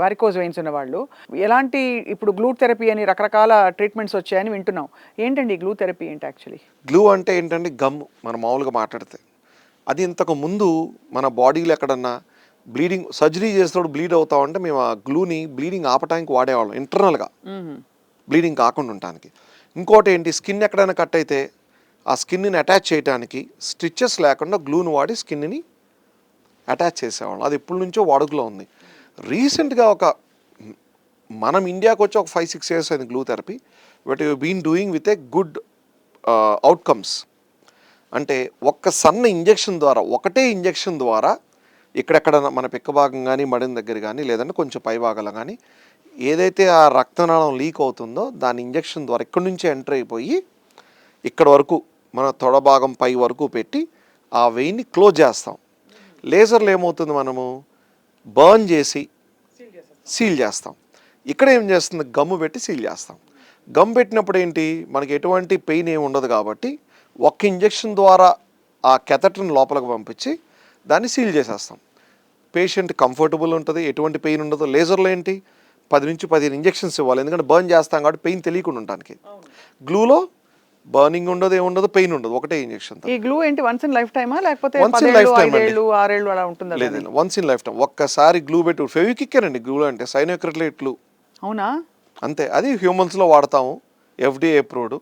Varicose veins ఉన్న వాళ్ళు ఎలాంటి ఇప్పుడు గ్లూ థెరపీ అని రకరకాల ట్రీట్మెంట్స్ వచ్చాయని వింటున్నాం. ఏంటండి గ్లూ థెరపీ ఏంటి యాక్చువల్లీ? గ్లూ అంటే ఏంటంటే గమ్, మనం మామూలుగా మాట్లాడితే అది ఇంతకు ముందు మన బాడీలో ఎక్కడన్నా బ్లీడింగ్ సర్జరీ చేసేటప్పుడు బ్లీడ్ అవుతా ఉంటే మేము ఆ గ్లూని బ్లీడింగ్ ఆపడానికి వాడేవాళ్ళం ఇంటర్నల్గా, బ్లీడింగ్ కాకుండా ఉండటానికి. ఇంకోటి ఏంటి, స్కిన్ ఎక్కడైనా కట్ అయితే ఆ స్కిన్ని అటాచ్ చేయడానికి స్టిచెస్ లేకుండా గ్లూని వాడి స్కిన్ని అటాచ్ చేసేవాళ్ళం. అది ఎప్పటి నుంచో వాడుకలో ఉంది. రీసెంట్గా మనం ఇండియాకి వచ్చి ఒక 5-6 years అయింది glue therapy. But you been doing with a good outcomes. అంటే ఒక్క సన్న ఇంజెక్షన్ ద్వారా, ఒకటే ఇంజెక్షన్ ద్వారా ఇక్కడెక్కడ మన పిక్క భాగం కానీ మడిన దగ్గర కానీ లేదంటే కొంచెం పై భాగాలు కానీ ఏదైతే ఆ రక్తనాళం లీక్ అవుతుందో దాని ఇంజెక్షన్ ద్వారా ఇక్కడి నుంచి ఎంటర్ అయిపోయి ఇక్కడ వరకు మన తొడ భాగం పై వరకు పెట్టి ఆ వెయిన్ని క్లోజ్ చేస్తాం. లేజర్లో ఏమవుతుంది, మనము బర్న్ చేసి సీల్ చేస్తాం. ఇక్కడ ఏం చేస్తుంది, గమ్ము పెట్టి సీల్ చేస్తాం. గమ్ పెట్టినప్పుడు ఏంటి, మనకి ఎటువంటి పెయిన్ ఏమి ఉండదు కాబట్టి ఒక్క ఇంజెక్షన్ ద్వారా ఆ కెథటర్ని లోపలికి పంపించి దాన్ని సీల్ చేసేస్తాం. పేషెంట్ కంఫర్టబుల్ ఉంటుంది, ఎటువంటి పెయిన్ ఉండదు. లేజర్లో ఏంటి 10 నుంచి 15 ఇంజెక్షన్స్ ఇవ్వాలి, ఎందుకంటే బర్న్ చేస్తాం కాబట్టి పెయిన్ తెలియకుండా ఉండడానికి. గ్లూలో బర్నింగ్ ఉండదు, ఏముండదు, పెయిన్ ఉండదు, ఒకటే ఇంజెక్షన్. ఈ గ్లూ ఏంటి వన్స్ ఇన్ లైఫ్ టైమా లేకపోతే వన్స్ ఇన్ లైఫ్ టైం అండి? 6 ఏళ్ళు అలా ఉంటుందా? లేదండి, వన్స్ ఇన్ లైఫ్ టైం. ఒక్కసారి గ్లూ పెట్టి ఫెవికిక్కేనండి గ్లూ అంటే, సైనోక్రిలేట్లు. అవునా? అంతే. అది హ్యూమన్స్లో వాడతాము, FDA అప్రూవ్డ్.